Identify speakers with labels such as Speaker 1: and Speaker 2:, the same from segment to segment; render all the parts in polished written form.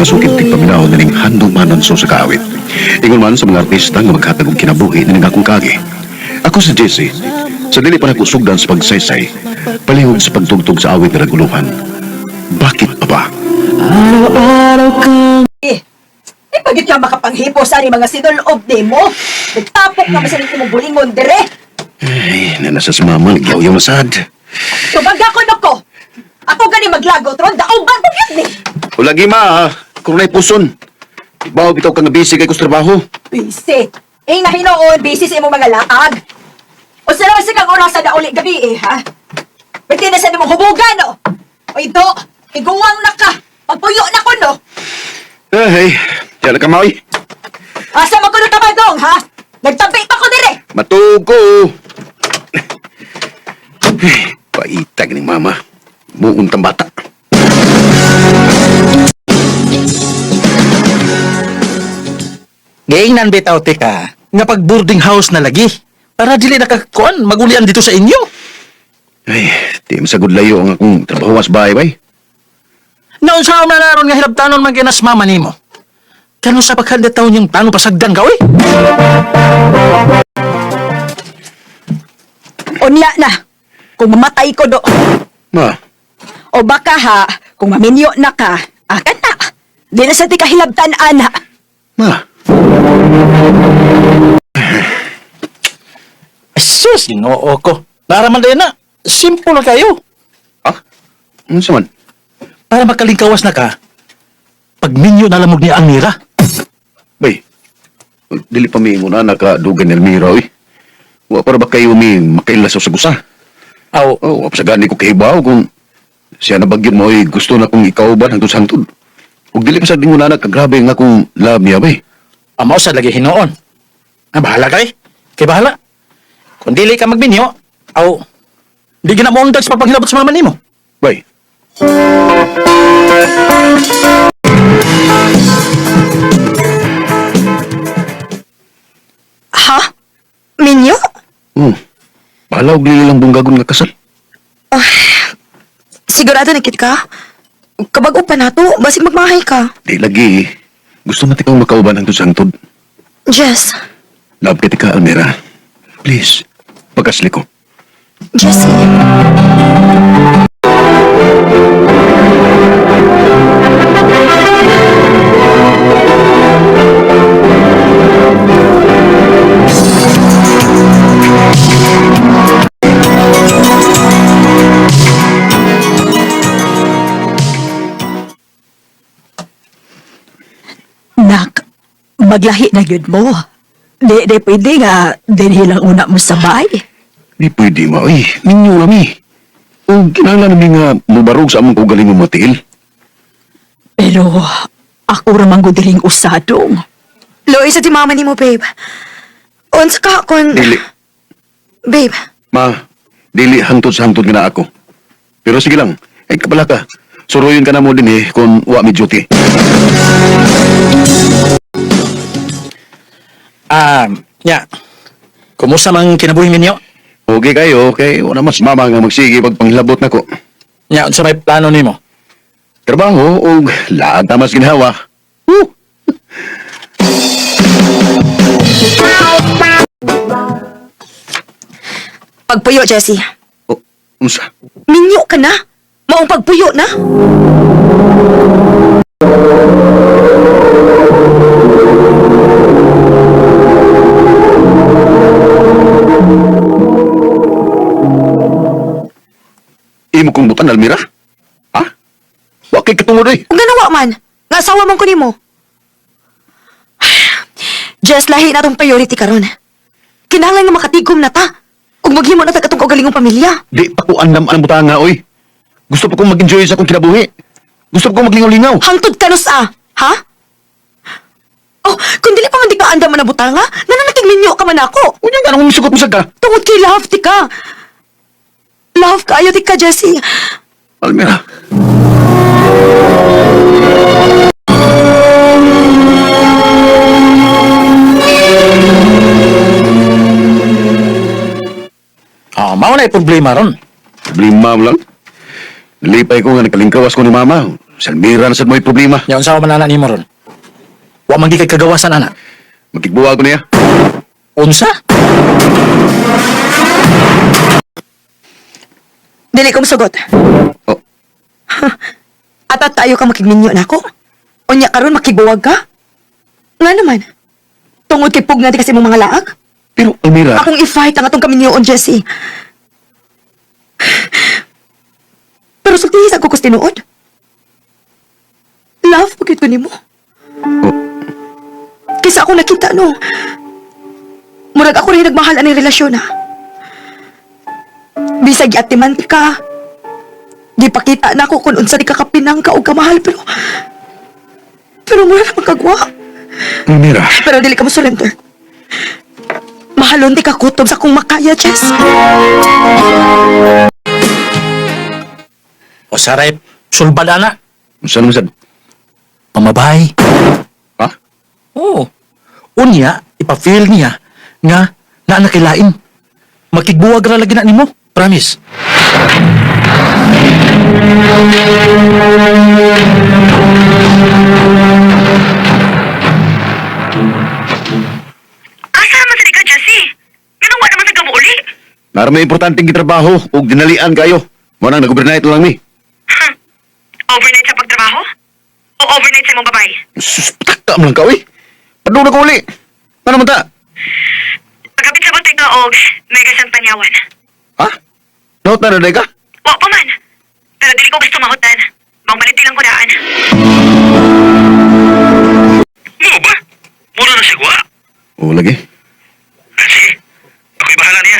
Speaker 1: mga sukid tigpaminaw na ning handong manan sa kaawit. Ingon man sa mga artista nga maghatag og kinabuhi na ning akong kagi. Ako si Jesse. Sa dili pa nako sugdan sa pagsaysay, palihog sa pagtugtog sa awit na naguluhan. Bakit pa ba?
Speaker 2: Eh, pagit ka makapanghipo sa ni mga sinulob ni mo. Nagtapok na masaling mong bulingon dire.
Speaker 1: Ay, nanasa si mama, nagyaw yung masad.
Speaker 2: Tubag ako no ko. Ako gani maglagot ron, daog ba ko yun ni?
Speaker 1: Ulagi ma, kung na'y puson. Ibaw, bitaw ka nga busy kay kus trabaho.
Speaker 2: Busy. Eh, nahinoon, busy sa imong mga laag. O sa naman sa kang oras na uli gabi eh, ha? Pwede na sa nimong hubugan, no? O ito, iguwang na ka. Pagpuyo na ko, no?
Speaker 1: Ay, yan ka maoy.
Speaker 2: Asa mo ko na tabadong, ha? Nagtabi pa ko dire.
Speaker 1: Matugo. Paitag ni mama. Muuntang bata.
Speaker 3: Gaingnan bitaw ka, nga pag boarding house na lagi. Para dili nakakuan, magulian dito sa inyo.
Speaker 1: Ay, di masagod layo ang akong trabaho mas bahay, bay.
Speaker 3: Naon sa na naron nga hilabtanon man kinas mama nimo. Kano sa paghanda taon yung plano pasagdan ka, oy?
Speaker 2: Unya na. Kung mamatay ko do.
Speaker 1: Ma,
Speaker 2: O baka ha, kung maminyo na ka, akan na. Di na sa ti kahilabtan, ana.
Speaker 1: ma.
Speaker 3: Sus, ginoo ko. Naraman din na. Simple na kayo.
Speaker 1: Ah? Ano sa man?
Speaker 3: Para makalingkawas na ka, pag minyo na lamog ni Amira.
Speaker 1: Bay, dili pa mi muna nakadugan ni Elmira, oy. Wa para ba kayo mi makailasaw sa gusa?
Speaker 3: Aw,
Speaker 1: Oh, apasagani ko kahibaw kung siya na bagyan mo, oy, gusto na kong ikauban hangtod sangtod. Ug dili pa sa dingo na nagkagrabe nga kung love niya, bay.
Speaker 3: amaw sa lagi hinoon. Bahala ka eh. Kay bahala. Kung dili ka magminyo, aw, di gina mo ang dags pagpanghilabot sa mama nimo.
Speaker 1: Bay,
Speaker 2: Ha? Minyo?
Speaker 1: Bahala og dili lang bunggagon nga kasal.
Speaker 2: Sigurado nakit ka? Kabag pa na to, basig magmahay ka.
Speaker 1: Di lagi, gusto natin kong makauban hangtod sangtod.
Speaker 2: Jess.
Speaker 1: Love kita ka, Almira. Please, pagkasli ko.
Speaker 2: Jessie. Nak, maglahi na yun mo. Di pwede nga, dinhilang una mo sabay.
Speaker 1: Di pwede ma, oy. Minyo lami. O kinahanglan namin nga mubarog sa among kaugaling mo matil.
Speaker 2: Pero, ako ramang gudiring usadong.
Speaker 4: Loy, sa ti mama ni mo, babe. Unsa ka kon...
Speaker 1: Dili.
Speaker 4: Babe,
Speaker 1: Ma, dili hangtod sa hangtod nga na ako. Pero sige lang, ay kapala ka. Suruyin ka na mo din eh kung wa mi duty.
Speaker 3: Nya. Kumusta mang kinabuhi ninyo?
Speaker 1: Okay kayo, okay. Wala mas mama nga magsige pag panghilabot na ko.
Speaker 3: Nya, unsa may plano nimo?
Speaker 1: Trabaho o lahat na mas ginhawa.
Speaker 4: pagpuyo, Jessie.
Speaker 1: O, unsa?
Speaker 4: Minyo ka na? Maong pagpuyo na?
Speaker 1: Imo kong butan, Almira? Ha? Wa kay katungod eh.
Speaker 4: Kung ganawa man, nga asawa man ko nimo. Jess, lahi na tong priority karon. Kinahanglan nga makatigom na ta. Kung maghimo na ta katong kaugalingong pamilya.
Speaker 1: Di pa ko andam ang butanga, oy. Gusto pa kong mag-enjoy sa akong kinabuhi. Gusto pa kong maglingaw-lingaw.
Speaker 4: Hangtod ka nos ha? Oh, kung dili pa man di ka andam man na butanga, nananatig minyo ka man ako.
Speaker 1: Unya nga nung misugot mo sa ka.
Speaker 4: Tungod kay love, ti ka. Love ka, ayaw ti ka, Jessie.
Speaker 1: Almira.
Speaker 3: Mao na problema ron.
Speaker 1: Problema mo lang. Nalipay ko nga nakalingkawas ko ni mama. Salmira na sad mo'y problema.
Speaker 3: Nya unsa man ana nimo ron? Wa man gikay kagawasan ana.
Speaker 1: Magkigbuwa ko niya.
Speaker 3: Unsa?
Speaker 4: Dili ko masugot.
Speaker 1: Oh,
Speaker 4: Atat tayo ka makigminyo na ako. Unya karon makigbuwag ka? Nga naman. Tungod kay pugna di kasi mong mga laag.
Speaker 1: pero Almira,
Speaker 4: Akong i-fight ang atong kaminyoon, Jessie. Pero sultihis ako kus tinuod. Love, pagkit ko nimo.
Speaker 1: oh,
Speaker 4: Kaysa ako nakita, no. Murag ako rin nagmahal ang relasyon, ha. Bisag yatiman ka. Gipakita na ako kung unsa di ka kapinang ka o kamahal, pero mura na magkagwa.
Speaker 1: Almira,
Speaker 4: Pero dili ka mo surrender. Mahalon di ka kutob sa kong makaya, Jess.
Speaker 3: O saray sulbad ana.
Speaker 1: unsa naman sad?
Speaker 3: Pamabay.
Speaker 1: Ha?
Speaker 3: Oo. Unya, ipa-feel niya nga na nakilain. Makigbuwag ra lagi na nimo. Promise.
Speaker 5: Asa naman sa di ka, Jessie? Ganun wa naman sa gamo uli.
Speaker 1: Naramay importanteng gitrabaho ug dinalian kayo. Mo nang nag-overnight lang mi.
Speaker 5: Overnight sa pagtrabaho? O overnight sa imong babay?
Speaker 1: Sus, patakta mo lang ka, uy. Padung na ko uli. Ano man ta?
Speaker 5: Pagkapit sa buntay ka og megasang tanyawan.
Speaker 1: Ha? Naot na na ka?
Speaker 5: Wa pa man. Pero dili ko gusto mahutan. Mangbaliti lang ko daan. Mo ba? Mura na sigwa?
Speaker 1: Oo, lagi.
Speaker 5: Sige. Ako'y bahala niya.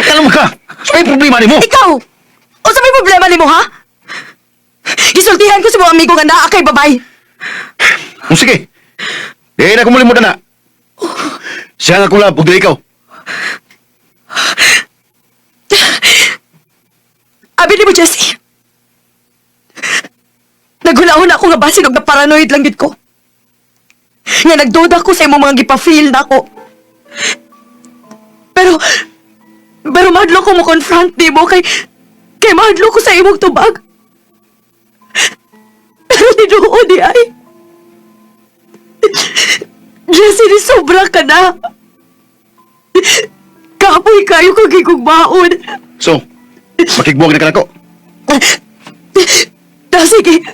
Speaker 1: Alam mo ka? So, may problema ni mo?
Speaker 4: Ikaw! O sa may problema ni mo, ha? Gisultihan ko sa mga amigo nga naa kay babay.
Speaker 1: O sige. Di na kumulimot na. Siya nga kula, pugdali ikaw.
Speaker 4: Abi ni mo, Jessie. Naghulahon ako nga basin og na paranoid lang gid ko. Nga nagduda ko sa imong mga gipa-feel na ako. Pero mahadlo ko mo confront di mo kay mahadlo ko sa imong tubag. Pero tinuo di ay. Jessie, ni sobra ka na. Kapoy kayo kag igugmaon.
Speaker 1: So, makigbuwag na ka na ko.
Speaker 4: Sige.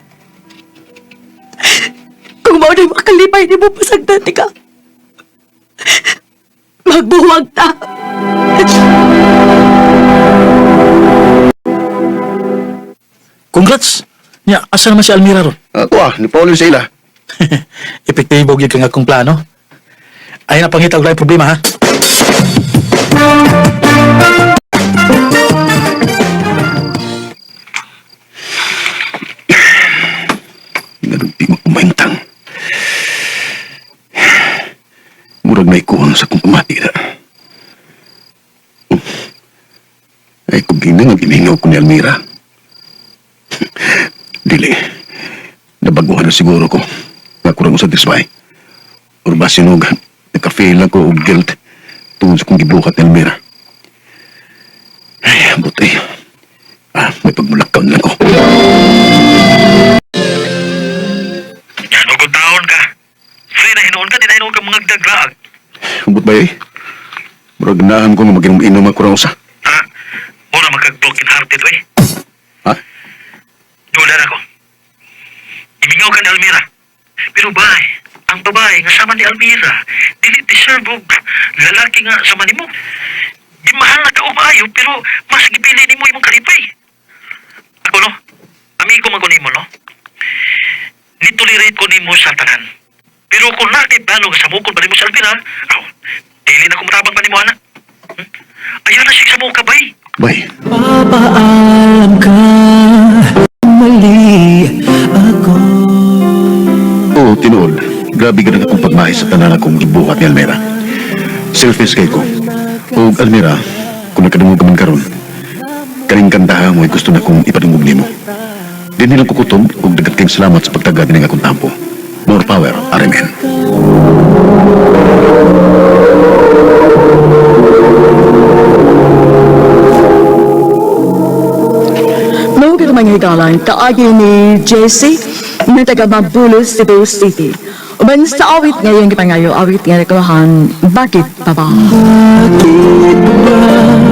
Speaker 4: Kung mao na makalipay ni mo pasagdan ka, magbuwag ta.
Speaker 3: Congrats. Nya, asa naman si Almira ron?
Speaker 1: Ako ni Paulo sa ila.
Speaker 3: Epektibo gyud kang akong plano. Ay na pangita og lain problema ha.
Speaker 1: Ganun di mo kumaintang. Murag may kuhang sa kong pamati na. Ay, kung ginang ang gimingaw ko ni Almira. Dili. Nabaguhan na siguro ko. Nga kurang sa dismay. Or ba sinugan. Nagka-fail ako o guilt tungkol sa kong gibuhat ni Almira. Ay, buti. May pagmulakaw na ko.
Speaker 5: Yan, ugod taon ka. Free na hinuon ka, di na hinuon ka mga daglag.
Speaker 1: Ambot ba eh? Murag ganahan ko nga mag-inom ako raw sa.
Speaker 5: Ha? Mura magkag-broken hearted, we.
Speaker 1: Ha?
Speaker 5: Dulan ako. Imingaw ka ni Almira. Pero bay, ang babae nga sama ni Almira, dili deserve og lalaki nga sama nimo. Di mahal na ka umayo, pero mas gipili nimo imong kalipay. Ako no, amigo magunimo no. Nitolerate ko nimo sa tanan. Pero kung nakipano nga sa mukod ba nimo sa Almira, dili na kumatabang pa nimo ana. Ayaw na siya sa mukha bay.
Speaker 1: Bay,
Speaker 6: Papaalam ka, mali ako.
Speaker 1: oo, tinuod. Grabe ka na akong pagmahis sa tanan akong gibuhat ni Almira. Selfish kay ko. O Almira, kung nakadungog ka man karon, kaning kantaha mo ay gusto na kong ipadungog nimo. Di nilang kukutob ug dagat kayong salamat sa pagtagad ng akong tampo. More power, RMN.
Speaker 7: pangigalan kaagi ni Jessie na taga Mabulos, Cebu City. Uban sa awit ngayon gipangayo, awit nga nagkulahan, bakit pa ba?
Speaker 6: Bakit ba